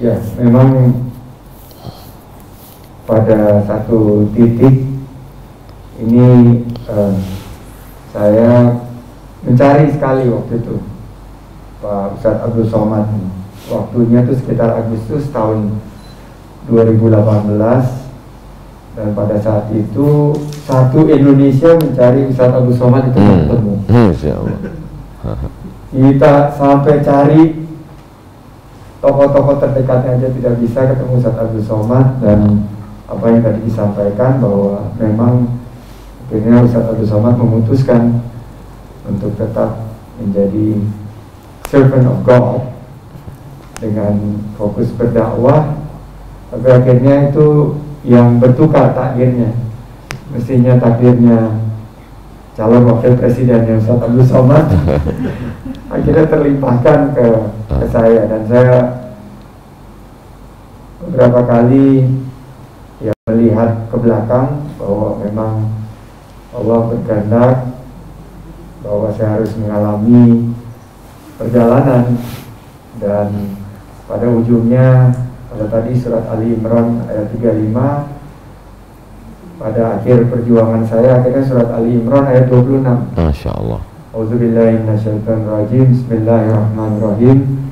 Ya, memang pada satu titik ini saya mencari sekali waktu itu Pak Ustadz Abdul Somad. Waktunya itu sekitar Agustus tahun 2018, dan pada saat itu satu Indonesia mencari Ustadz Abdul Somad itu ketemu. Kita sampai cari tokoh-tokoh terdekatnya aja tidak bisa ketemu Ustadz Abdul Somad, dan apa yang tadi disampaikan bahwa memang akhirnya Ustadz Abdul Somad memutuskan untuk tetap menjadi servant of God dengan fokus berdakwah, tapi akhirnya itu yang bertukar takdirnya. Mestinya takdirnya calon wakil presidennya Ustadz Abdul Somad akhirnya terlimpahkan ke saya, dan saya beberapa kali ya melihat ke belakang bahwa memang Allah berkehendak bahwa saya harus mengalami perjalanan, dan pada ujungnya pada tadi surat Ali Imran ayat 35, pada akhir perjuangan saya akhirnya surat Ali Imran ayat 26. Masya Allah. Auzubillahi minasyaitonirrajim. Bismillahirrahmanirrahim.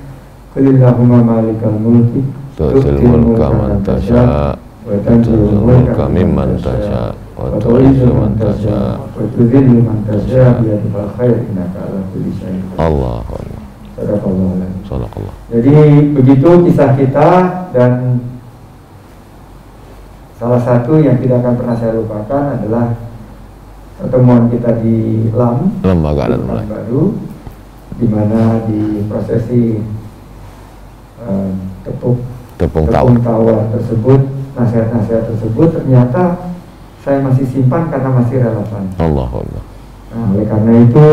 Qulillahumma malikal mulki tu'til mulka man tasya wa tanzilul mulka mimman tasya wa tu'izzu man tasya wa tudhillu man tasya biyadikal khair innaka ala kulli syai'in qadir. Allah. Sadaqallah. Jadi begitu kisah kita, dan salah satu yang tidak akan pernah saya lupakan adalah pertemuan kita di Lembaga dan Baru, di mana di prosesi tepung tawar tersebut, nasihat-nasihat tersebut ternyata saya masih simpan karena masih relevan. Allah. Nah, oleh karena itu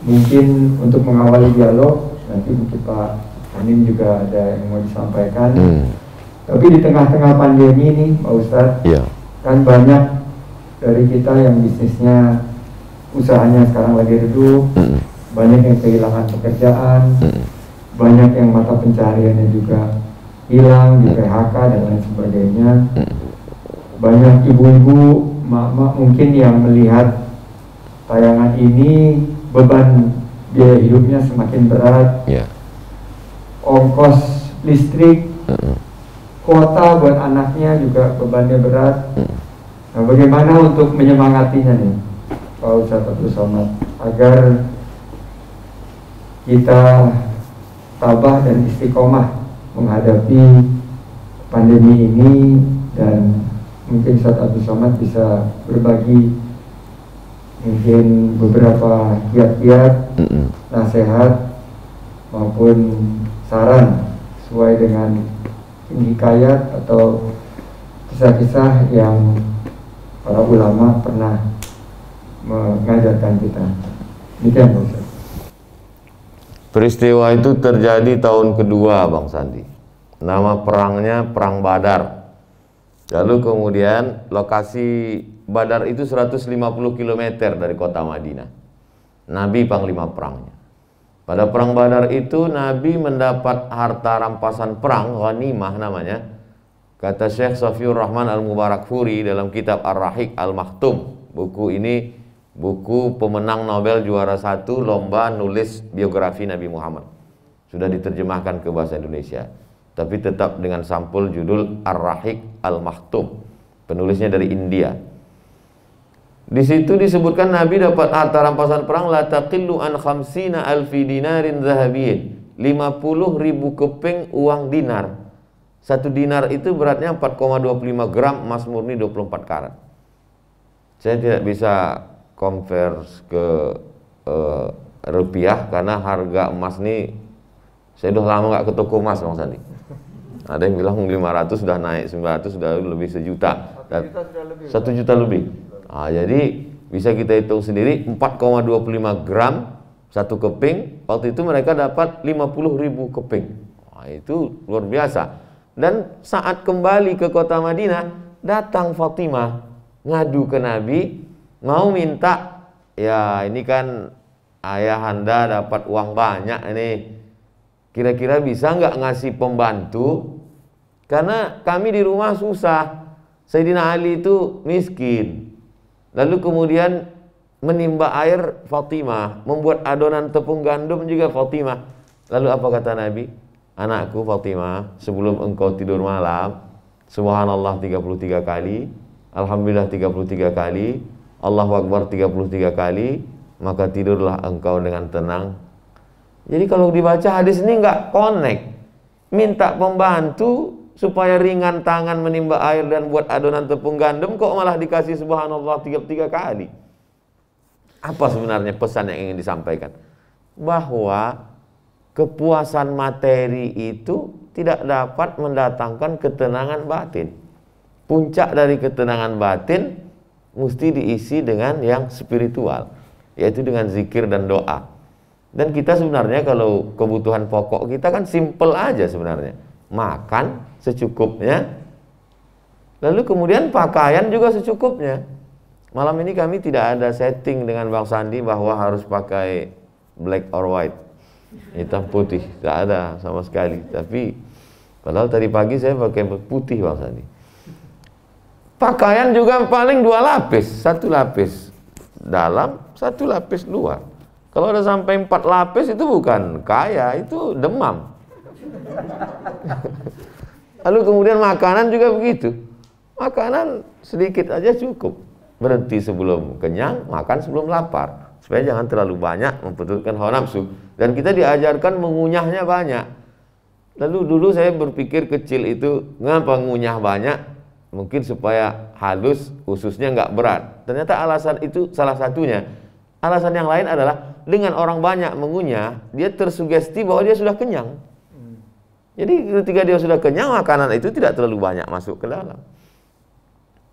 mungkin untuk mengawali dialog, nanti mungkin Pak Amin juga ada yang mau disampaikan. Tapi di tengah-tengah pandemi ini Pak Ustadz, kan banyak dari kita yang bisnisnya, usahanya sekarang lagi redup, banyak yang kehilangan pekerjaan, banyak yang mata pencahariannya juga hilang, di PHK dan lain sebagainya. Banyak ibu-ibu, mak-mak mungkin yang melihat tayangan ini, beban biaya hidupnya semakin berat, ongkos listrik, kuota buat anaknya juga bebannya berat. Nah, bagaimana untuk menyemangatinya nih Pak Ustadz Abdul Somad, agar kita tabah dan istiqomah menghadapi pandemi ini, dan mungkin Ustadz Abdul Somad bisa berbagi mungkin beberapa kiat-kiat, nasihat maupun saran sesuai dengan hikayat atau kisah-kisah yang para ulama pernah mengajarkan kita. Demikian Pak Ustaz. Peristiwa itu terjadi tahun kedua Bang Sandi. Nama perangnya Perang Badar. Lalu kemudian lokasi Badar itu 150 km dari kota Madinah. Nabi panglima perangnya. Pada perang Badar itu Nabi mendapat harta rampasan perang, ghanimah namanya. Kata Syekh Safiur Rahman Al-Mubarakfuri dalam kitab Ar-Rahiq Al-Maktum. Buku ini buku pemenang Nobel juara 1 lomba nulis biografi Nabi Muhammad. Sudah diterjemahkan ke bahasa Indonesia, tapi tetap dengan sampul judul Ar-Rahiq Al-Maktum. Penulisnya dari India. Di situ disebutkan Nabi dapat harta rampasan perang la taqillu an khamsina alfi dinarin zahabiyyin, 50.000 keping uang dinar. 1 dinar itu beratnya 4,25 gram emas murni 24 karat. Saya tidak bisa converse ke rupiah karena harga emas ini saya udah lama nggak ke toko emas Bang Sandi. Ada yang bilang 500 sudah naik, 900 sudah lebih 1 juta. 1 juta lebih. Nah, jadi bisa kita hitung sendiri 4,25 gram 1 keping. Waktu itu mereka dapat 50.000 keping. Nah, itu luar biasa. Dan saat kembali ke kota Madinah, datang Fatimah ngadu ke Nabi, mau minta, ya ini kan ayahanda dapat uang banyak ini, kira-kira bisa nggak ngasih pembantu Karena kami di rumah susah. Sayyidina Ali itu miskin. Lalu kemudian menimba air Fatimah, membuat adonan tepung gandum juga Fatimah. Lalu apa kata Nabi? Anakku Fatimah, sebelum engkau tidur malam, subhanallah 33 kali, alhamdulillah 33 kali, Allahu Akbar 33 kali, maka tidurlah engkau dengan tenang. Jadi kalau dibaca hadis ini nggak connect. Minta pembantu supaya ringan tangan menimba air dan buat adonan tepung gandum, kok malah dikasih subhanallah 33 kali. Apa sebenarnya pesan yang ingin disampaikan? Bahwa kepuasan materi itu tidak dapat mendatangkan ketenangan batin. Puncak dari ketenangan batin mesti diisi dengan yang spiritual, yaitu dengan zikir dan doa. Dan kita sebenarnya kalau kebutuhan pokok kita kan simple aja sebenarnya. Makan secukupnya, lalu kemudian pakaian juga secukupnya. Malam ini kami tidak ada setting dengan Bang Sandi bahwa harus pakai black or white, hitam putih, tidak ada sama sekali. Tapi padahal tadi pagi saya pakai putih Bang Sandi. Pakaian juga paling 2 lapis, 1 lapis dalam, 1 lapis luar. Kalau ada sampai 4 lapis itu bukan kaya, itu demam. Lalu kemudian makanan juga begitu. Makanan sedikit aja cukup. Berhenti sebelum kenyang, makan sebelum lapar. Supaya jangan terlalu banyak memperturutkan hawa nafsu. Dan kita diajarkan mengunyahnya banyak. Lalu dulu saya berpikir kecil itu, ngapa ngunyah banyak? Mungkin supaya halus, ususnya nggak berat. Ternyata alasan itu salah satunya. Alasan yang lain adalah dengan orang banyak mengunyah, dia tersugesti bahwa dia sudah kenyang. Jadi ketika dia sudah kenyang, makanan itu tidak terlalu banyak masuk ke dalam.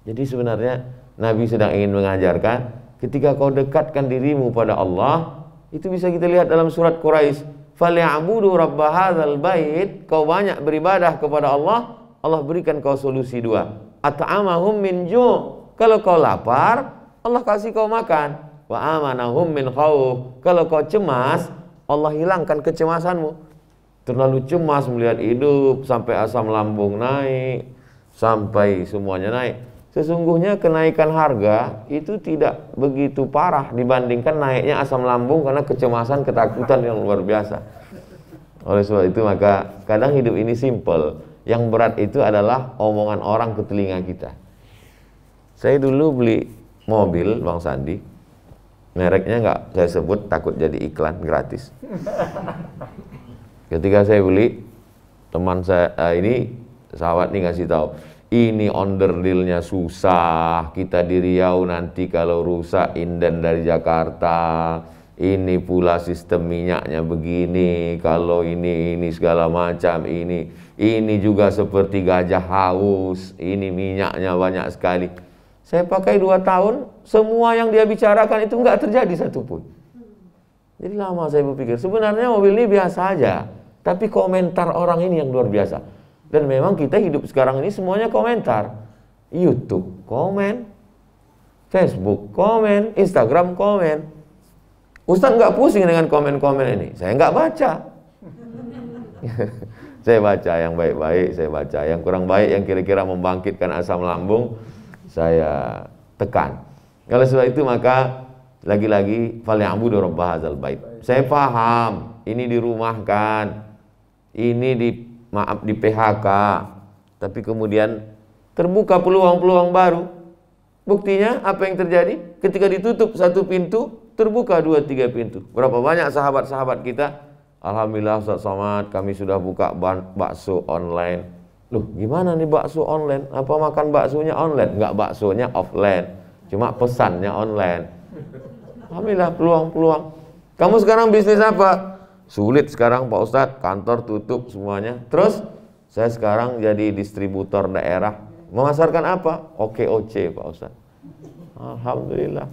Jadi sebenarnya Nabi sedang ingin mengajarkan, ketika kau dekatkan dirimu pada Allah, itu bisa kita lihat dalam surat Quraisy, "Falyabudu rabb hadzal bait." Kau banyak beribadah kepada Allah, Allah berikan kau solusi 2. At'amahum min ju'. Kalau kau lapar, Allah kasih kau makan. Wa amanahum min khauf. Kalau kau cemas, Allah hilangkan kecemasanmu. Terlalu cemas melihat hidup sampai asam lambung naik, sampai semuanya naik. Sesungguhnya kenaikan harga itu tidak begitu parah dibandingkan naiknya asam lambung karena kecemasan, ketakutan yang luar biasa. Oleh sebab itu maka kadang hidup ini simple. Yang berat itu adalah omongan orang ke telinga kita. Saya dulu beli mobil Bang Sandi, mereknya nggak saya sebut takut jadi iklan gratis. Ketika saya beli, teman saya ini sahabat nih ngasih tahu, ini onderdilnya susah, kita di Riau nanti kalau rusak inden dari Jakarta, ini pula sistem minyaknya begini, kalau ini segala macam, ini juga seperti gajah haus, ini minyaknya banyak sekali. Saya pakai 2 tahun, semua yang dia bicarakan itu nggak terjadi satupun. Jadi lama saya berpikir, sebenarnya mobil ini biasa aja, tapi komentar orang ini yang luar biasa. Dan memang kita hidup sekarang ini semuanya komentar. YouTube komen, Facebook komen, Instagram komen. Ustaz nggak pusing dengan komen-komen ini, saya nggak baca. Saya baca yang baik-baik, saya baca yang kurang baik, yang kira-kira membangkitkan asam lambung, saya tekan. Oleh sebab itu maka lagi-lagi falyabudu rabb hadzal bait. Saya paham, ini dirumahkan, ini di PHK, tapi kemudian terbuka peluang-peluang baru. Buktinya apa yang terjadi? Ketika ditutup 1 pintu, terbuka 2-3 pintu. Berapa banyak sahabat-sahabat kita, alhamdulillah Ustaz Somad, kami sudah buka bakso online. Loh, gimana nih bakso online? Apa makan baksonya online? Enggak, baksonya offline, cuma pesannya online. Alhamdulillah, peluang-peluang. Kamu sekarang bisnis apa? Sulit sekarang Pak Ustadz, kantor tutup semuanya. Terus saya sekarang jadi distributor daerah. Memasarkan apa? OKOC Pak Ustadz. Alhamdulillah.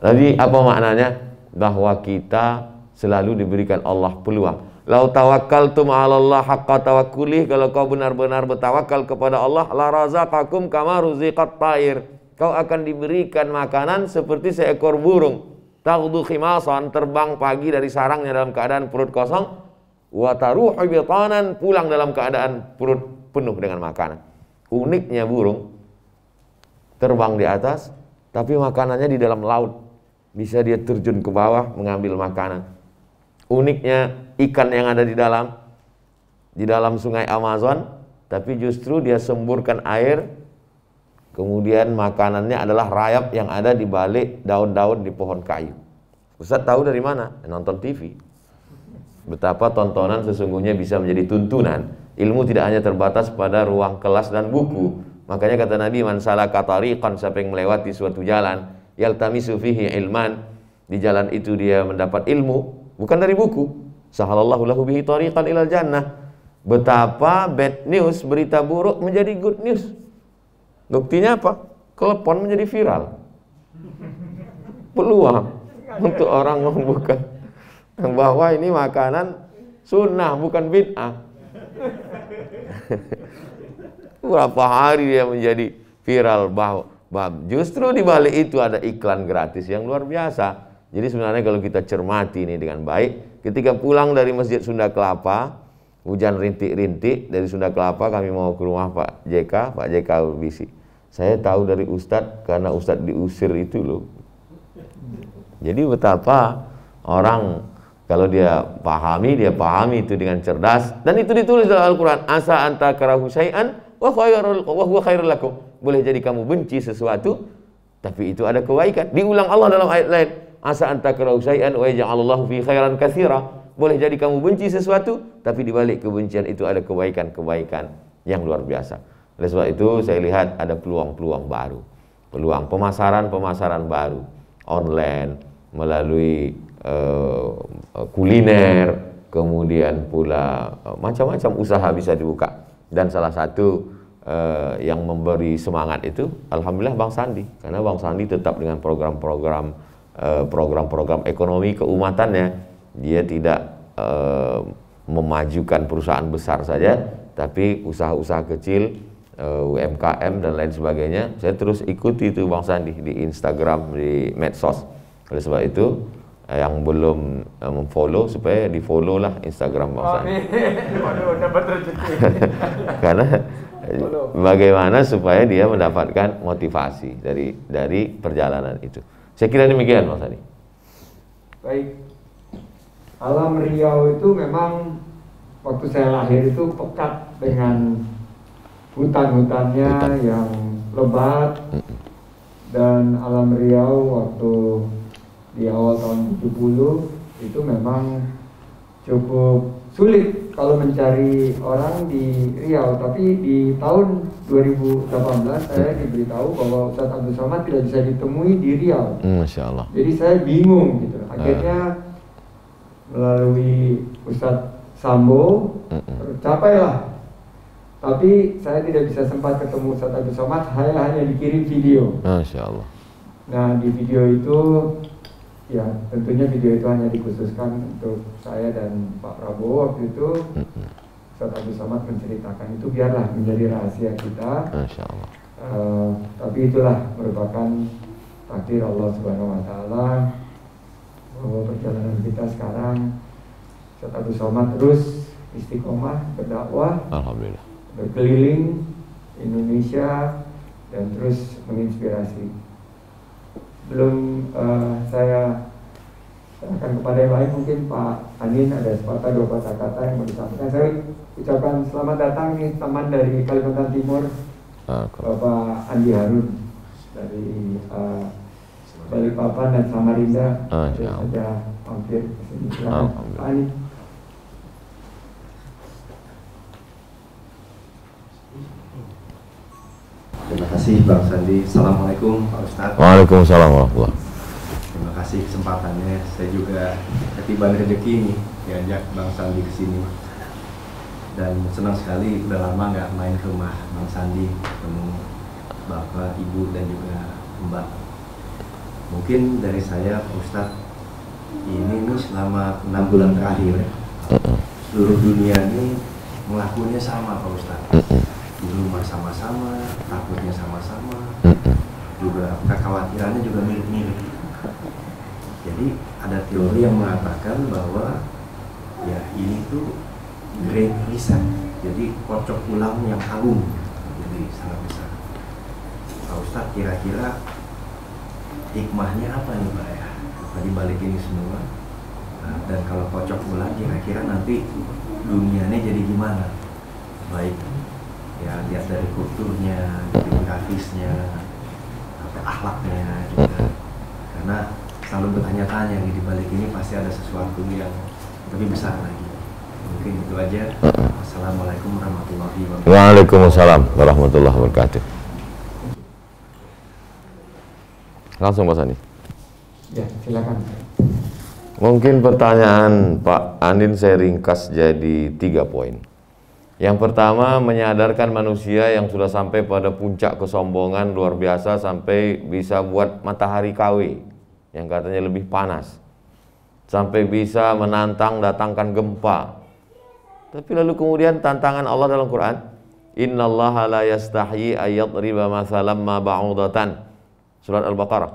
Jadi apa maknanya? Bahwa kita selalu diberikan Allah peluang. Lau tawakkaltum 'ala Allah haqqa tawakkulih, kalau kau benar-benar bertawakal kepada Allah, la razaqakum kama ruziqat ta'ir. Kau akan diberikan makanan seperti seekor burung. Taghdu khimasan, terbang pagi dari sarangnya dalam keadaan perut kosong. wa taruhu bitanan, pulang dalam keadaan perut penuh dengan makanan. Uniknya burung terbang di atas, tapi makanannya di dalam laut. Bisa dia terjun ke bawah mengambil makanan. Uniknya ikan yang ada di dalam sungai Amazon, tapi justru dia semburkan air, kemudian makanannya adalah rayap yang ada di balik daun-daun di pohon kayu. Ustaz tahu dari mana? Nonton TV. Betapa tontonan sesungguhnya bisa menjadi tuntunan. Ilmu tidak hanya terbatas pada ruang kelas dan buku. Makanya kata Nabi, man salaka tariqan, siapa yang melewati suatu jalan, yaltamisu fihi ilman, di jalan itu dia mendapat ilmu, bukan dari buku. Sahalallahu lahu bihi tariqan ilal jannah. Betapa bad news, berita buruk menjadi good news. Buktinya apa? Telepon menjadi viral. Peluang untuk orang membuka bahwa ini makanan sunnah, bukan bid'ah. Berapa hari dia menjadi viral, bahwa justru di balik itu ada iklan gratis yang luar biasa. Jadi sebenarnya kalau kita cermati ini dengan baik, ketika pulang dari Masjid Sunda Kelapa, hujan rintik-rintik dari Sunda Kelapa, kami mau ke rumah Pak JK berbisik. Saya tahu dari Ustadz karena Ustadz diusir itu loh. Jadi betapa orang kalau dia pahami itu dengan cerdas, dan itu ditulis dalam Al-Quran. Asa anta karahu syai'an wa huwa khairul lakum. Boleh jadi kamu benci sesuatu, tapi itu ada kebaikan. Diulang Allah dalam ayat lain. Asa anta karahu syai'an wa yaj'alallahu fi khairan katsira. Boleh jadi kamu benci sesuatu, tapi di balik kebencian itu ada kebaikan-kebaikan yang luar biasa. Oleh sebab itu saya lihat ada peluang-peluang baru. Peluang pemasaran baru. Online, melalui kuliner, kemudian pula macam-macam usaha bisa dibuka. Dan salah satu yang memberi semangat itu alhamdulillah Bang Sandi, karena Bang Sandi tetap dengan program-program ekonomi keumatannya. Dia tidak memajukan perusahaan besar saja, tapi usaha-usaha kecil, UMKM dan lain sebagainya. Saya terus ikuti itu Bang Sandi di Instagram, di medsos. Oleh sebab itu yang belum memfollow, supaya di follow lah Instagram Bang Sandi. Karena bagaimana supaya dia mendapatkan motivasi dari perjalanan itu. Saya kira demikian Bang Sandi. Baik. Alam Riau itu memang waktu saya lahir itu pekat dengan hutan-hutannya yang lebat. Dan alam Riau waktu di awal tahun 70 itu memang cukup sulit kalau mencari orang di Riau. Tapi di tahun 2018 saya diberitahu bahwa Ustadz Abdul Somad tidak bisa ditemui di Riau. Masya Allah. Jadi saya bingung gitu. Akhirnya melalui Ustadz Sambo tercapailah. Tapi saya tidak bisa sempat ketemu Ustadz Abdul Somad, hanya dikirim video. Masya Allah. Nah di video itu, ya tentunya video itu hanya dikhususkan untuk saya dan Pak Prabowo waktu itu. Ustadz Abdul Somad menceritakan itu, biarlah menjadi rahasia kita. Masya Allah. Tapi itulah merupakan takdir Allah Subhanahu Wa Taala, bahwa perjalanan kita sekarang Ustadz Abdul Somad terus istiqomah berdakwah, alhamdulillah, berkeliling Indonesia dan terus menginspirasi. Belum saya serahkan kepada yang lain, mungkin Pak Anin ada sepatah dua patah kata yang mau disampaikan. Saya ucapkan selamat datang nih teman dari Kalimantan Timur, Bapak Andi Harun dari Balikpapan dan Samarinda. Saja mampir ke sini. Silakan Pak Andi. Terima kasih Bang Sandi. Assalamualaikum Pak Ustadz. Waalaikumsalam warahmatullahi. Terima kasih kesempatannya. Saya juga ketiban rezeki nih diajak Bang Sandi ke sini. Dan senang sekali udah lama nggak main ke rumah Bang Sandi, ketemu Bapak, Ibu dan juga Mbak. Mungkin dari saya Pak Ustadz, ini nih selama 6 bulan terakhir seluruh dunia ini melakukannya sama Pak Ustadz. Di rumah sama-sama, takutnya sama-sama, juga kekhawatirannya juga mirip-mirip. Jadi ada teori yang mengatakan bahwa Ya ini tuh great reset, jadi kocok ulang yang agung, jadi sangat besar. Pak Ustadz, kira-kira hikmahnya apa nih Pak ya? Tadi balik ini semua, dan kalau kocok ulang kira-kira nanti dunianya jadi gimana? Baik ya, lihat dari kulturnya, demografisnya, akhlaknya juga. Karena selalu bertanya-tanya di balik ini pasti ada sesuatu yang lebih besar lagi. Mungkin itu aja. Assalamualaikum warahmatullahi wabarakatuh. Waalaikumsalam warahmatullahi wabarakatuh. Langsung Pak Sandi. Ya, silakan. Mungkin pertanyaan Pak Andin saya ringkas jadi 3 poin. Yang pertama, menyadarkan manusia yang sudah sampai pada puncak kesombongan luar biasa sampai bisa buat matahari KW yang katanya lebih panas, sampai bisa menantang datangkan gempa. Tapi lalu kemudian tantangan Allah dalam Quran, innallaha la yastahyi ayyadriba mathalan ma ba'udatan, surat Al-Baqarah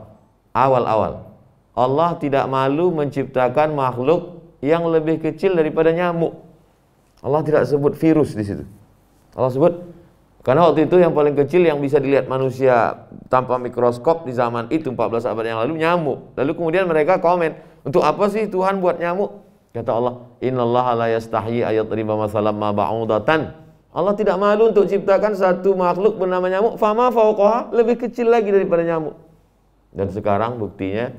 awal-awal. Allah tidak malu menciptakan makhluk yang lebih kecil daripada nyamuk. Allah tidak sebut virus di situ. Allah sebut, karena waktu itu yang paling kecil yang bisa dilihat manusia tanpa mikroskop di zaman itu 14 abad yang lalu nyamuk. Lalu kemudian mereka komen, untuk apa sih Tuhan buat nyamuk? Kata Allah, innallaha la yastahyi ayyadriba mathalan ma ba'udatan. Allah tidak malu untuk ciptakan satu makhluk bernama nyamuk, fama fauqaha, lebih kecil lagi daripada nyamuk. Dan sekarang buktinya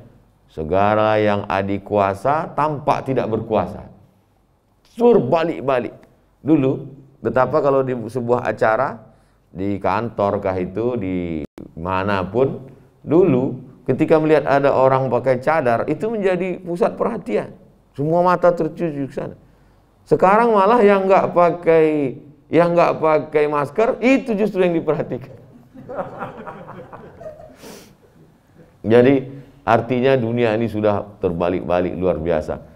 segala yang adikuasa tampak tidak berkuasa. Sur balik-balik. Dulu betapa kalau di sebuah acara, di kantor kah itu, di manapun, dulu ketika melihat ada orang pakai cadar, itu menjadi pusat perhatian. Semua mata tertuju ke sana. Sekarang malah yang nggak pakai masker itu justru yang diperhatikan. Jadi artinya dunia ini sudah terbalik-balik luar biasa.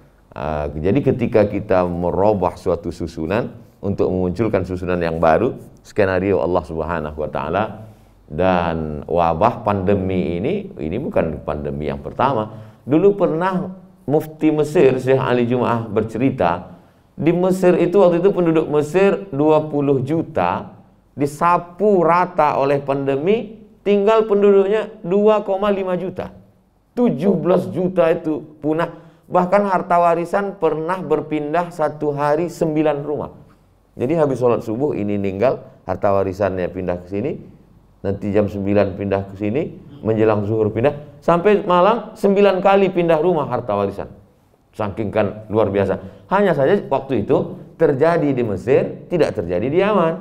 Jadi ketika kita merubah suatu susunan untuk memunculkan susunan yang baru, skenario Allah Subhanahu wa taala, dan wabah pandemi ini bukan pandemi yang pertama. Dulu pernah Mufti Mesir Syekh Ali Jum'ah bercerita, di Mesir itu waktu itu penduduk Mesir 20 juta, disapu rata oleh pandemi, tinggal penduduknya 2,5 juta. 17 juta itu punah. Bahkan harta warisan pernah berpindah satu hari 9 rumah. Jadi habis sholat subuh ini meninggal, harta warisannya pindah ke sini, nanti jam 9 pindah ke sini, menjelang zuhur pindah, sampai malam 9 kali pindah rumah harta warisan. Saking kan luar biasa. Hanya saja waktu itu terjadi di Mesir, tidak terjadi di Yaman.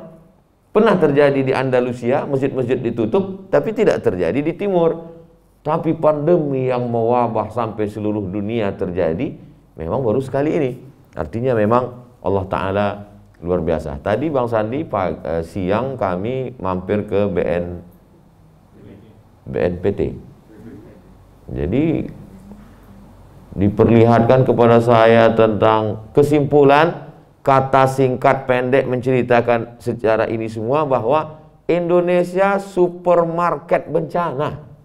Pernah terjadi di Andalusia, masjid-masjid ditutup, tapi tidak terjadi di timur. Tapi pandemi yang mewabah sampai seluruh dunia terjadi memang baru sekali ini. Artinya memang Allah Ta'ala luar biasa. Tadi Bang Sandi siang kami mampir ke BNPT. Jadi diperlihatkan kepada saya tentang kesimpulan, kata singkat pendek menceritakan secara ini semua bahwa Indonesia supermarket bencana.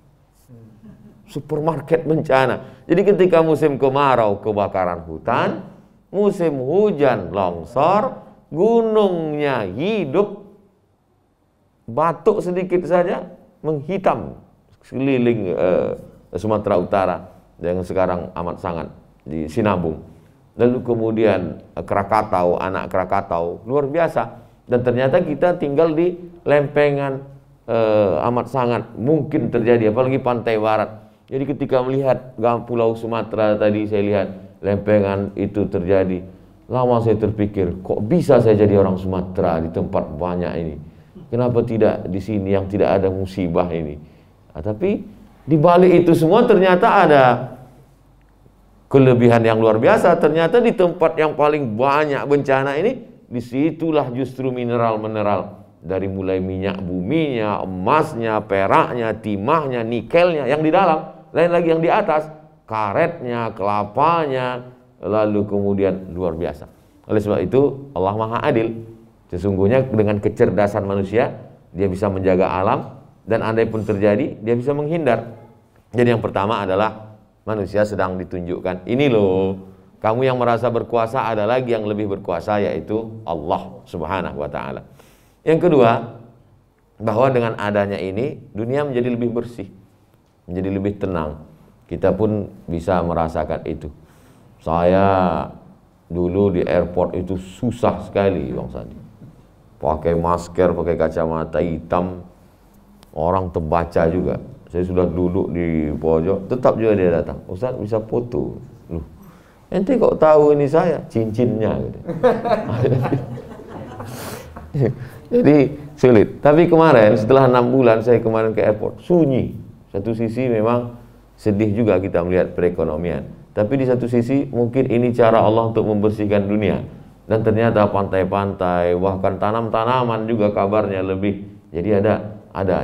Supermarket bencana. Jadi ketika musim kemarau kebakaran hutan, musim hujan longsor, gunungnya hidup, batuk sedikit saja menghitam sekeliling Sumatera Utara yang sekarang amat sangat di Sinabung. Lalu kemudian Krakatau, anak Krakatau luar biasa. Dan ternyata kita tinggal di lempengan amat sangat mungkin terjadi, apalagi pantai barat. Jadi ketika melihat Pulau Sumatera tadi, saya lihat lempengan itu terjadi. Lama saya terpikir, kok bisa saya jadi orang Sumatera di tempat banyak ini? Kenapa tidak di sini yang tidak ada musibah ini? Tapi di balik itu semua ternyata ada kelebihan yang luar biasa. Ternyata di tempat yang paling banyak bencana ini, disitulah justru mineral-mineral. Dari mulai minyak buminya, emasnya, peraknya, timahnya, nikelnya yang di dalam. Lain lagi yang di atas, karetnya, kelapanya, lalu kemudian luar biasa. Oleh sebab itu Allah Maha Adil. Sesungguhnya dengan kecerdasan manusia, dia bisa menjaga alam, dan andai pun terjadi, dia bisa menghindar. Jadi yang pertama adalah manusia sedang ditunjukkan, ini loh Kamu yang merasa berkuasa, ada lagi yang lebih berkuasa, yaitu Allah Subhanahu wa ta'ala. Yang kedua, bahwa dengan adanya ini dunia menjadi lebih bersih, menjadi lebih tenang. Kita pun bisa merasakan itu. Saya dulu di airport itu susah sekali, Bang Sandi. Pakai masker, pakai kacamata hitam, orang terbaca juga. Saya sudah duduk di pojok, tetap juga dia datang. Ustaz, bisa foto? Loh, ente kok tahu ini saya? Cincinnya gitu. Jadi sulit. Tapi kemarin setelah 6 bulan saya kemarin ke airport, sunyi. Satu sisi memang sedih juga kita melihat perekonomian. Tapi di satu sisi mungkin ini cara Allah untuk membersihkan dunia. Dan ternyata pantai-pantai, bahkan tanam-tanaman juga kabarnya lebih. Jadi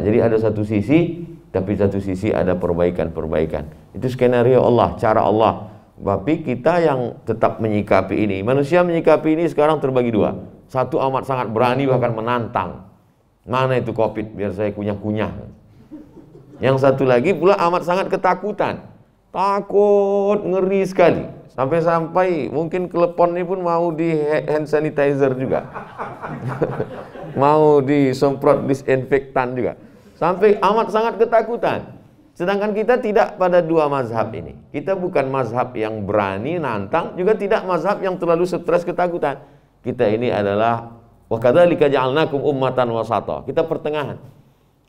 jadi ada satu sisi, tapi satu sisi ada perbaikan-perbaikan. Itu skenario Allah, cara Allah. Tapi kita yang tetap menyikapi ini, manusia menyikapi ini sekarang terbagi dua. Satu amat sangat berani bahkan menantang. Mana itu COVID, biar saya kunyah-kunyah. Yang satu lagi pula amat sangat ketakutan. Takut, ngeri sekali. Sampai-sampai mungkin klepon ini pun mau di hand sanitizer juga. Mau disemprot disinfektan juga. Sampai amat sangat ketakutan. Sedangkan kita tidak pada dua mazhab ini. Kita bukan mazhab yang berani nantang, juga tidak mazhab yang terlalu stres ketakutan. Kita ini adalah wa kadzalika ja'alnakum ummatan wasata. Kita pertengahan.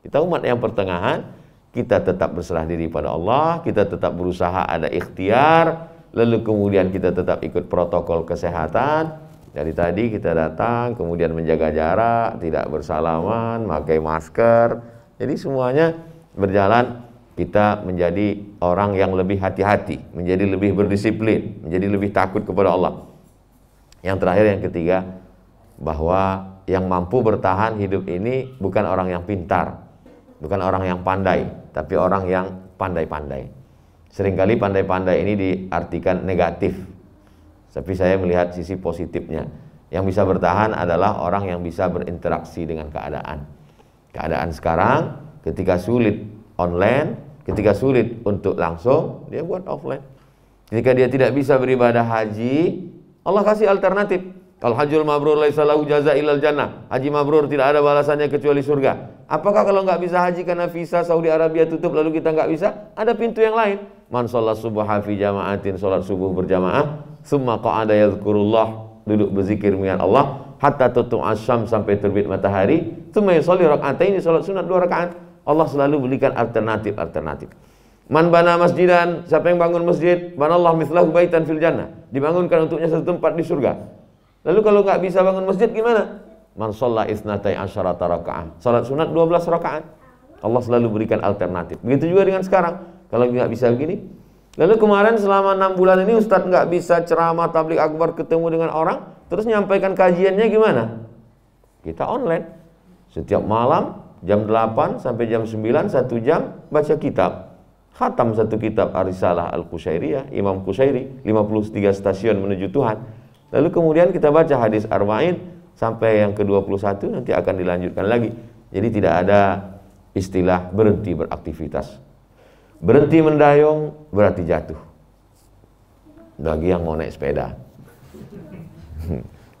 Kita umat yang pertengahan. Kita tetap berserah diri pada Allah, kita tetap berusaha ada ikhtiar, lalu kemudian kita tetap ikut protokol kesehatan. Dari tadi kita datang, kemudian menjaga jarak, tidak bersalaman, pakai masker. Jadi semuanya berjalan. Kita menjadi orang yang lebih hati-hati, menjadi lebih berdisiplin, menjadi lebih takut kepada Allah. Yang terakhir, yang ketiga, bahwa yang mampu bertahan hidup ini bukan orang yang pintar, bukan orang yang pandai, tapi orang yang pandai-pandai. Seringkali pandai-pandai ini diartikan negatif, tapi saya melihat sisi positifnya. Yang bisa bertahan adalah orang yang bisa berinteraksi dengan keadaan. Keadaan sekarang, ketika sulit online, ketika sulit untuk langsung, dia buat offline. Ketika dia tidak bisa beribadah haji, Allah kasih alternatif. Al-hajjul mabrur laisa lahu jazaa illal jannah. Haji mabrur tidak ada balasannya kecuali surga. Apakah kalau nggak bisa haji karena visa Saudi Arabia tutup lalu kita nggak bisa? Ada pintu yang lain. Man sholat subha fi jama'atin, sholat subuh berjamaah, summa qa'ada yadhkurullah, duduk berzikir mengingat Allah, hatta tutu asyam, sampai terbit matahari, summa yusolli raka'ataini, sholat sunat 2 rakaat. Allah selalu berikan alternatif-alternatif. Man bana masjidan, siapa yang bangun masjid, banallahu mithlahu baitan fil jannah, dibangunkan untuknya satu tempat di surga. Lalu kalau nggak bisa bangun masjid gimana? Man sholla isnatai asyarata raka'ah, salat sunat 12 rakaat. Allah selalu berikan alternatif. Begitu juga dengan sekarang. Kalau nggak bisa begini. Lalu kemarin selama 6 bulan ini Ustadz nggak bisa ceramah tabligh akbar, ketemu dengan orang, terus nyampaikan kajiannya gimana? Kita online. Setiap malam jam 8 sampai jam 9, 1 jam baca kitab. Khatam satu kitab Ar-Risalah Al-Qushairiyah, Imam Qushairi, 53 stasiun menuju Tuhan. Lalu kemudian kita baca hadis Arba'in sampai yang ke-21, nanti akan dilanjutkan lagi. Jadi tidak ada istilah berhenti beraktivitas. Berhenti mendayung berarti jatuh. Bagi yang mau naik sepeda.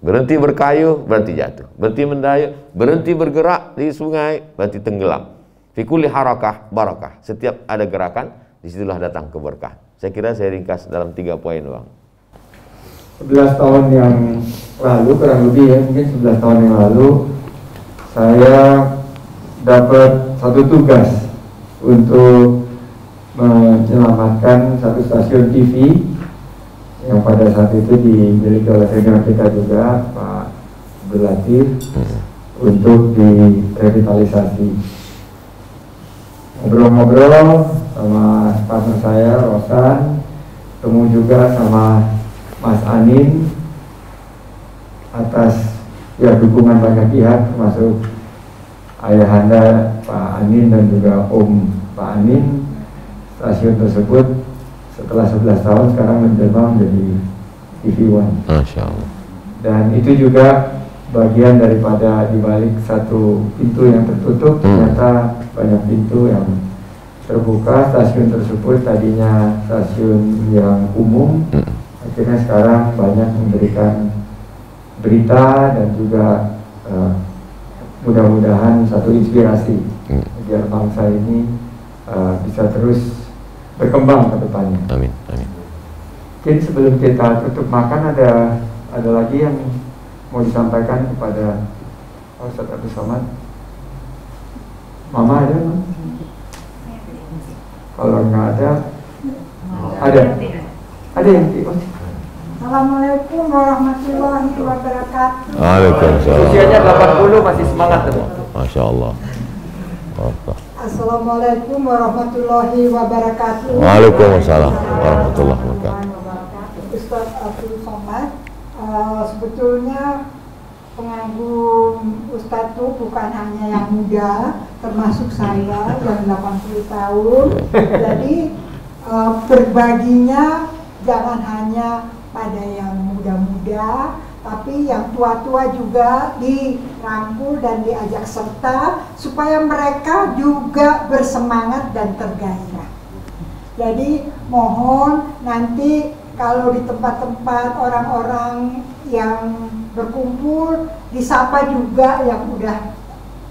Berhenti berkayuh berarti jatuh. Berhenti mendayung, berhenti bergerak di sungai berarti tenggelam. Fi kulli harakah barakah. Setiap ada gerakan, disitulah datang keberkah. Saya kira saya ringkas dalam 3 poin, Bang. 11 tahun yang lalu, kurang lebih ya, mungkin 11 tahun yang lalu, saya dapat satu tugas untuk menyelamatkan satu stasiun TV yang pada saat itu dimiliki oleh senior kita juga, Pak Abdul Latif, untuk direvitalisasi. Ngobrol-ngobrol sama partner saya, Rosan, ketemu juga sama Mas Anin, atas ya dukungan banyak pihak, termasuk ayahanda Pak Anin dan juga Om Pak Anin. Stasiun tersebut setelah 11 tahun sekarang menjelma menjadi TV One. Masya Allah. Dan itu juga bagian daripada dibalik satu pintu yang tertutup, ternyata banyak pintu yang terbuka. Stasiun tersebut tadinya stasiun yang umum, akhirnya sekarang banyak memberikan berita dan juga mudah-mudahan satu inspirasi biar bangsa ini bisa terus berkembang ke depannya. Amin, amin. Mungkin sebelum kita tutup makan ada lagi yang mau disampaikan kepada Ustadz Abdul Somad. Mama ada? Kalau nggak ada yang Assalamualaikum warahmatullahi wabarakatuh. Waalaikumsalam. Usianya 80 masih semangat tuh. Masya Allah. Assalamualaikum warahmatullahi wabarakatuh. Waalaikumsalam warahmatullahi wabarakatuh. Ustadz Abdul Somad, sebetulnya pengagum Ustadz itu bukan hanya yang muda, termasuk saya yang 80 tahun. Jadi berbaginya jangan hanya pada yang muda-muda, tapi yang tua-tua juga dirangkul dan diajak serta supaya mereka juga bersemangat dan tergairah. Jadi mohon nanti kalau di tempat-tempat orang-orang yang berkumpul disapa juga yang udah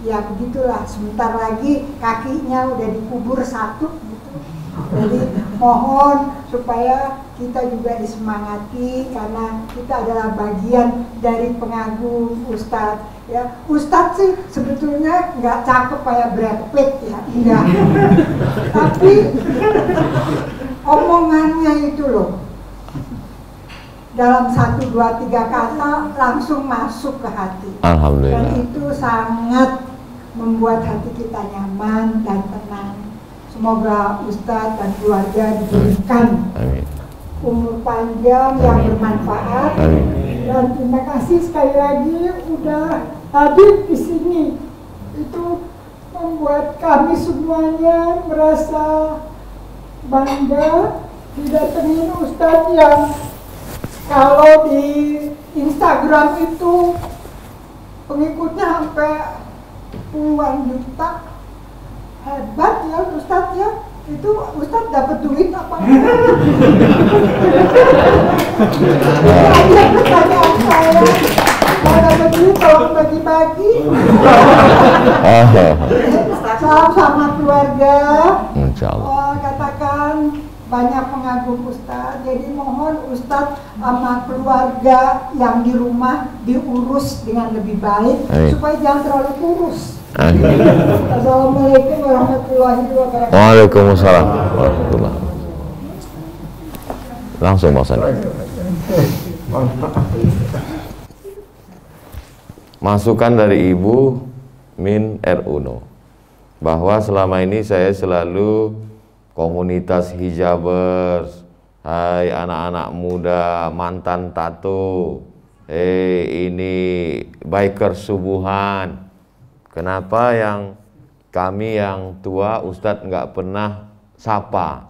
ya begitulah, sebentar lagi kakinya udah dikubur satu gitu. Jadi mohon supaya kita juga disemangati karena kita adalah bagian dari pengagum Ustadz ya. Ustadz sih sebetulnya nggak cakep kayak Brad Pitt ya, enggak. Tapi omongannya itu loh, dalam 1, 2, 3 kata langsung masuk ke hati. Alhamdulillah. Dan itu sangat membuat hati kita nyaman dan tenang. Semoga Ustadz dan keluarga diberikan umur panjang yang bermanfaat. Dan terima kasih sekali lagi udah hadir di sini. Itu membuat kami semuanya merasa bangga didatengin Ustadz yang kalau di Instagram itu pengikutnya sampai puluhan juta. Hebat ya Ustadz ya. Itu Ustadz dapat duit apa enggak? Ini aja pertanyaan saya. Kalau dapat duit tolong bagi-bagi. Salam sama keluarga. Insyaallah. Katakan banyak pengagum Ustadz, jadi mohon Ustadz sama keluarga yang di rumah diurus dengan lebih baik. Supaya jangan terlalu kurus. Assalamualaikum warahmatullahi wabarakatuh. Waalaikumsalam warahmatullahi. Langsung Mas Andi. Masukan dari Ibu Min Eruno bahwa selama ini saya selalu komunitas hijabers, hai anak-anak muda mantan tato, ini biker subuhan. Kenapa yang kami yang tua Ustadz nggak pernah sapa?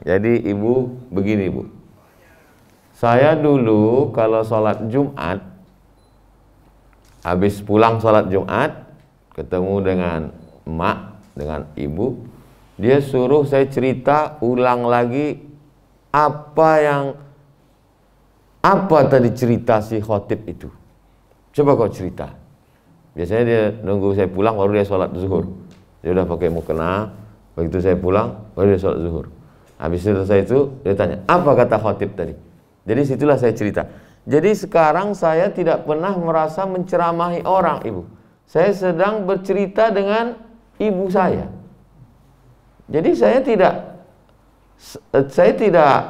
Jadi Ibu begini Bu, saya dulu kalau sholat Jumat, habis pulang sholat Jumat, ketemu dengan emak, dengan ibu, dia suruh saya cerita ulang lagi apa tadi cerita si khotib itu. Coba kau cerita. Biasanya dia nunggu saya pulang baru dia sholat zuhur. Dia udah pakai mukena, begitu saya pulang baru dia sholat zuhur. Habis selesai itu dia tanya, apa kata khotib tadi? Jadi situlah saya cerita. Jadi sekarang saya tidak pernah merasa menceramahi orang, Ibu. Saya sedang bercerita dengan ibu saya. Jadi saya tidak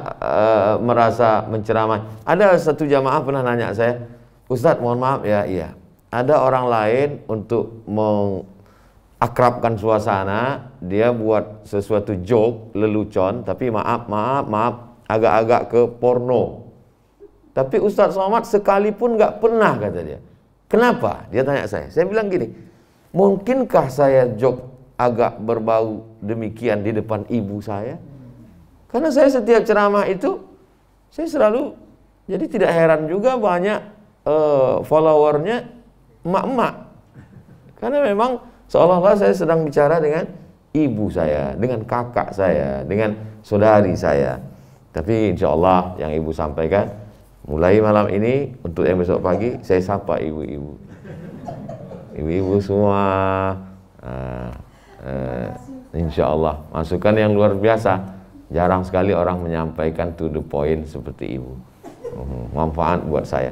merasa menceramai. Ada satu jamaah pernah nanya saya, Ustadz mohon maaf ya, iya. Ada orang lain untuk mengakrabkan suasana, dia buat sesuatu joke, lelucon, tapi maaf, agak-agak ke porno. Tapi Ustadz Somad sekalipun nggak pernah, kata dia. Kenapa? Dia tanya saya bilang gini, mungkinkah saya joke agak berbau demikian di depan ibu saya? Karena saya setiap ceramah itu saya selalu, jadi tidak heran juga banyak followernya emak-emak. Karena memang seolah-olah saya sedang bicara dengan ibu saya, dengan kakak saya, dengan saudari saya. Tapi insya Allah yang ibu sampaikan mulai malam ini untuk yang besok pagi saya sapa ibu-ibu, ibu-ibu semua. Insya Allah masukan yang luar biasa. Jarang sekali orang menyampaikan to the point seperti ibu. Manfaat buat saya.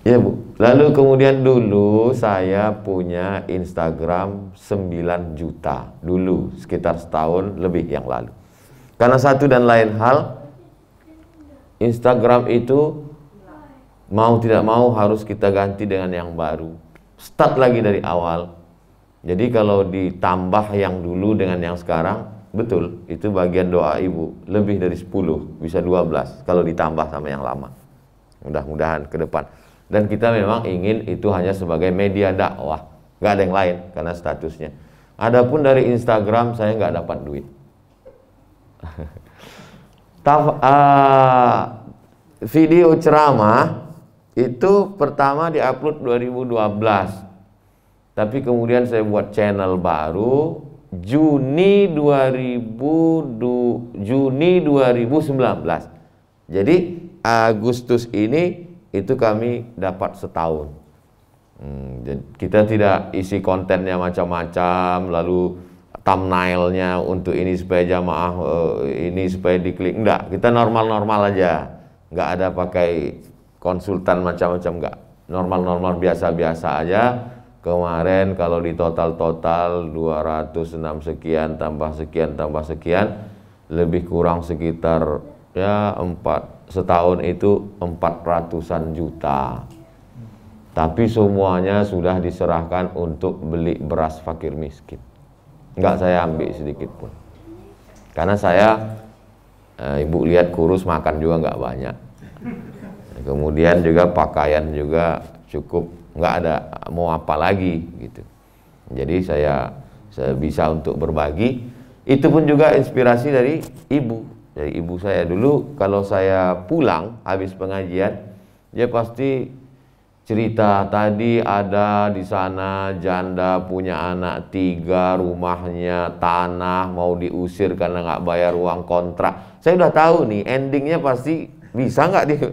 Ya Bu. Lalu kemudian dulu saya punya Instagram 9 juta dulu, sekitar setahun lebih yang lalu. Karena satu dan lain hal, Instagram itu mau tidak mau harus kita ganti dengan yang baru. Start lagi dari awal. Jadi kalau ditambah yang dulu dengan yang sekarang, betul, itu bagian doa ibu. Lebih dari 10, bisa 12 kalau ditambah sama yang lama. Mudah-mudahan ke depan. Dan kita memang ingin itu hanya sebagai media dakwah, nggak ada yang lain karena statusnya. Adapun dari Instagram saya nggak dapat duit. Video ceramah itu pertama diupload 2012, tapi kemudian saya buat channel baru Juni 2019. Jadi Agustus ini itu kami dapat setahun. Kita tidak isi kontennya macam-macam, lalu thumbnailnya untuk ini supaya jamaah ini supaya diklik, enggak, kita normal-normal aja, enggak ada pakai konsultan macam-macam, enggak, normal-normal biasa-biasa aja. Kemarin kalau di total 206 sekian tambah sekian lebih kurang sekitar ya setahun itu 400-an juta. Tapi semuanya sudah diserahkan untuk beli beras fakir miskin. Enggak saya ambil sedikit pun. Karena saya, ibu lihat kurus, makan juga enggak banyak. Kemudian juga pakaian juga cukup, enggak ada mau apa lagi gitu. Jadi saya bisa untuk berbagi. Itu pun juga inspirasi dari ibu. Dari ibu saya dulu kalau saya pulang habis pengajian, dia pasti cerita, tadi ada di sana janda punya anak 3, rumahnya tanah mau diusir karena nggak bayar uang kontrak. Saya udah tahu nih endingnya pasti bisa nggak dia.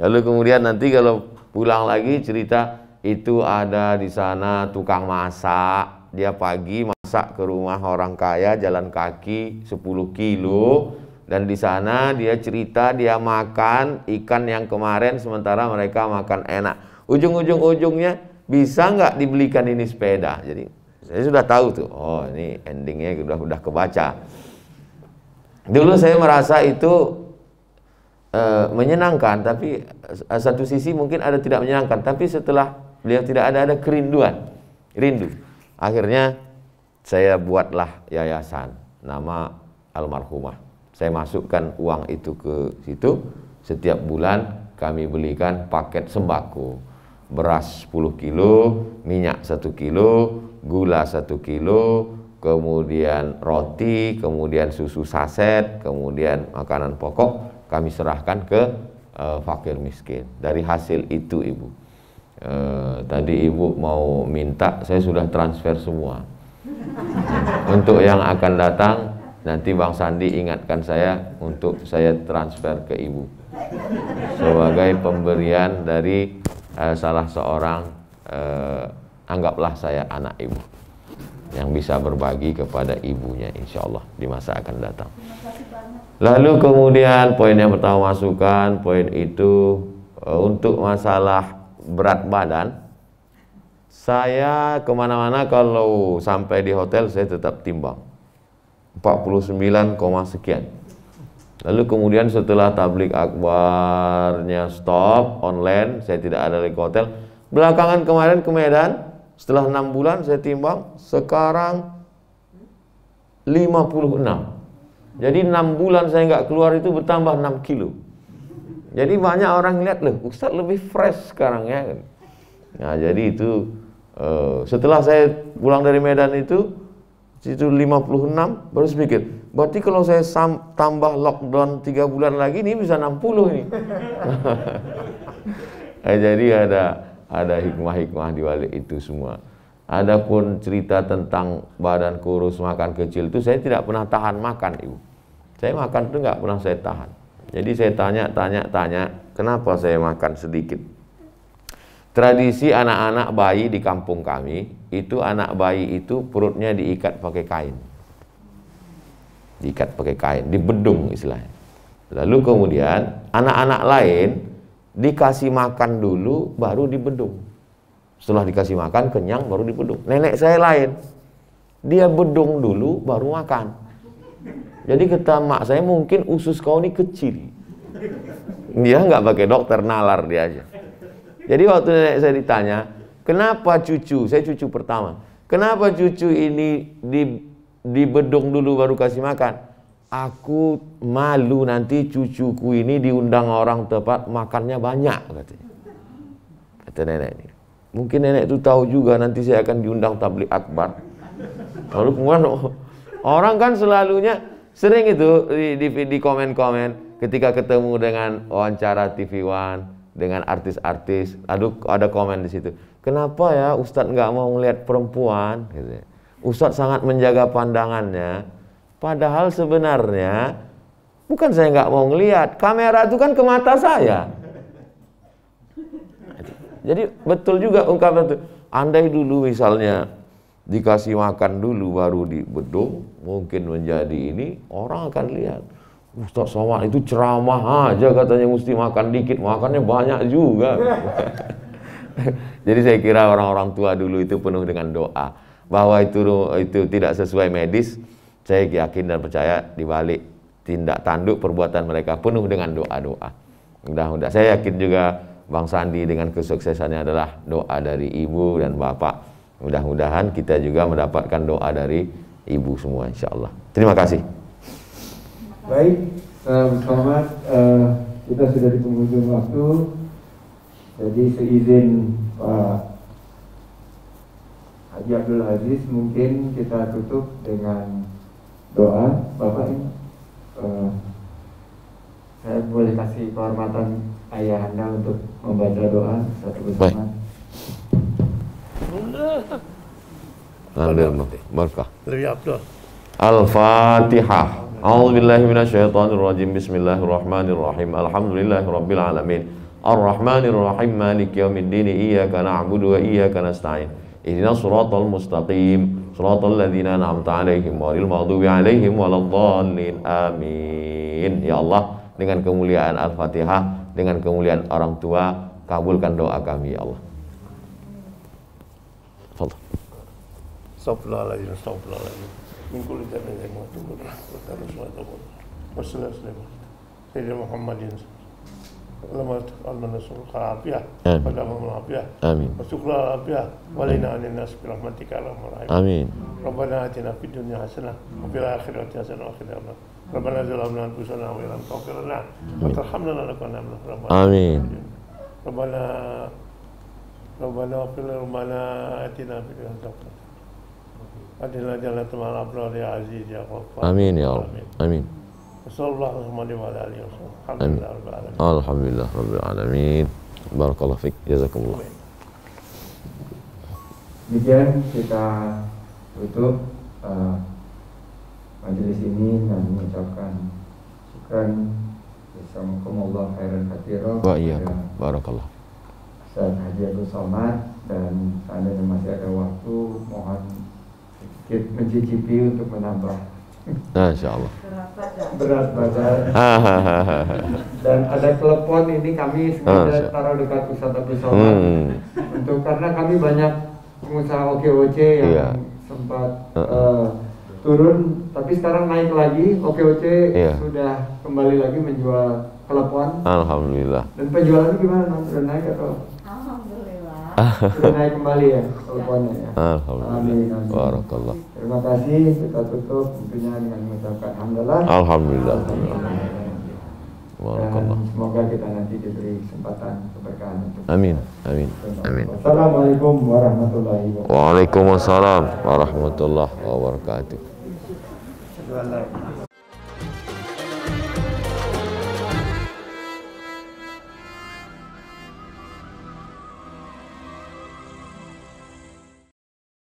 Lalu kemudian nanti kalau pulang lagi cerita, itu ada di sana tukang masak, dia pagi masak ke rumah orang kaya jalan kaki 10 kilo. Dan di sana dia cerita dia makan ikan yang kemarin sementara mereka makan enak. Ujung-ujungnya bisa nggak dibelikan ini sepeda. Jadi saya sudah tahu tuh, oh ini endingnya udah kebaca. Dulu saya merasa itu menyenangkan, tapi satu sisi mungkin ada tidak menyenangkan. Tapi setelah beliau tidak ada kerinduan, rindu. Akhirnya saya buatlah yayasan, nama almarhumah. Saya masukkan uang itu ke situ. Setiap bulan kami belikan paket sembako, beras 10 kilo, minyak 1 kilo, gula 1 kilo, kemudian roti, kemudian susu saset, kemudian makanan pokok kami serahkan ke fakir miskin. Dari hasil itu ibu, tadi ibu mau minta, saya sudah transfer semua. Untuk yang akan datang nanti Bang Sandi ingatkan saya untuk saya transfer ke ibu sebagai pemberian dari salah seorang, anggaplah saya anak ibu yang bisa berbagi kepada ibunya insya Allah di masa akan datang. Lalu kemudian poin yang pertama masukan, poin itu untuk masalah berat badan. Saya kemana-mana kalau sampai di hotel saya tetap timbang 49, sekian. Lalu kemudian setelah tablik akbarnya stop online, saya tidak ada lagi ke hotel. Belakangan kemarin ke Medan, setelah 6 bulan saya timbang, sekarang 56. Jadi 6 bulan saya nggak keluar itu bertambah 6 kilo. Jadi banyak orang lihat, loh Ustadz lebih fresh sekarang ya. Nah jadi itu setelah saya pulang dari Medan itu 56, baru pikir, berarti kalau saya tambah lockdown 3 bulan lagi ini bisa 60 ini. Jadi ada hikmah-hikmah di balik itu semua. Adapun cerita tentang badan kurus makan kecil itu saya tidak pernah tahan makan ibu. Saya makan itu nggak pernah saya tahan. Jadi saya tanya, kenapa saya makan sedikit? Tradisi anak-anak bayi di kampung kami, itu anak bayi itu perutnya diikat pakai kain. Diikat pakai kain, dibedung istilahnya. Lalu kemudian anak-anak lain dikasih makan dulu baru dibedung. Setelah dikasih makan kenyang baru dibedung. Nenek saya lain, dia bedung dulu baru makan. Jadi kata mak saya, mungkin usus kau ini kecil. Dia nggak pakai dokter, nalar dia aja. Jadi waktu nenek saya ditanya, kenapa cucu, saya cucu pertama, kenapa cucu ini dibedung dulu baru kasih makan? Aku malu nanti cucuku ini diundang orang tempat makannya banyak, katanya. Kata nenek ini. Mungkin nenek itu tahu juga nanti saya akan diundang tabligh akbar. Lalu kemudian orang kan selalunya sering itu di komen-komen ketika ketemu dengan wawancara TV One dengan artis-artis, ada komen di situ. Kenapa ya Ustadz nggak mau ngelihat perempuan? Gitu. Ustadz sangat menjaga pandangannya. Padahal sebenarnya bukan saya nggak mau ngelihat, kamera itu kan ke mata saya. Jadi betul juga ungkapan itu. Andai dulu misalnya dikasih makan dulu baru dibedung, mungkin menjadi ini, orang akan lihat. Ustaz Somad itu ceramah aja katanya mesti makan dikit, makannya banyak juga. Jadi saya kira orang-orang tua dulu itu penuh dengan doa. Bahwa itu tidak sesuai medis, saya yakin dan percaya di balik tindak tanduk perbuatan mereka penuh dengan doa-doa. Mudah-mudahan saya yakin juga Bang Sandi dengan kesuksesannya adalah doa dari ibu dan bapak. Mudah-mudahan kita juga mendapatkan doa dari ibu semua, insya Allah. Terima kasih. Baik, selamat. Kita sudah di penghujung waktu. Jadi seizin Pak Haji Abdul Aziz, mungkin kita tutup dengan doa. Bapak ini, saya boleh kasih kehormatan ayah anda untuk membaca doa satu bersama. Barakah. Lebih abdul. Al-Fatihah. A'udzubillahi minasyaitonirrajim. Bismillahirrahmanirrahim. Alhamdulillahirabbil alamin. Arrahmanirrahim. Maliki yaumiddin. Iyyaka na'budu wa iyyaka nasta'in. Ihdinas shiratal mustaqim. Shiratal ladzina an'amta 'alaihim ghairil maghdubi 'alaihim waladdallin. Amin. Ya Allah, dengan kemuliaan Al-Fatihah, dengan kemuliaan orang tua, kabulkan doa kami ya Allah. Fadhil. Astagfirullahaladzim, astagfirullahaladzim. Min kulli dhanbin wa tuubuna Sayyidina Muhammadin Allahumma taqabbal minna al-afiyah wa dammul afiyah. Amin. Wa syukrul afiyah wa lana anin nas bi rahmatika ya arhamar rahimin. Amin. Rabbana atina fid dunya hasanah wa fil akhirati hasanah wa qina adzabannar. Rabbana zalamna anfusana wa illam taghfir lana wa tarhamna lanakunanna minadh dhalimin. Amin. Rabbana ighfir lana atina fid dunya hasanah. Adilna jannatul abrar ya aziz ya ghaffar. Amin ya Allah. Amin. Sallallahu alaihi wa alihi wasallam. Alhamdulillah rabbil alamin. Barakallahu fiik. Jazakumullah. Demikian kita tutup majelis ini dan mengucapkan syukran jazakumullah khairan katsiran. Wa iyyakum. Barakallah. Ustaz Haji Abdul Somad, dan seandainya masih ada waktu, mohon sedikit mencicipi untuk menambah Masya Allah. berat badan. Dan ada telepon ini kami sengaja taruh dekat Ustaz Abdul Somad untuk, karena kami banyak pengusaha OKOC yang sempat turun, tapi sekarang naik lagi. OKOC sudah kembali lagi menjual telepon. Alhamdulillah. Dan penjualannya gimana? Sudah naik atau? Sudah naik kembali ya teleponnya ya. Alhamdulillah. Amin. Barakallah. Terima kasih. Kita tutup tentunya dengan mengucapkan alhamdulillah. Alhamdulillah. Dan semoga kita nanti diberi kesempatan keberkahan untuk. Amin. Amin. Amin. Assalamualaikum warahmatullahi wabarakatuh. Waalaikumsalam warahmatullahi wabarakatuh.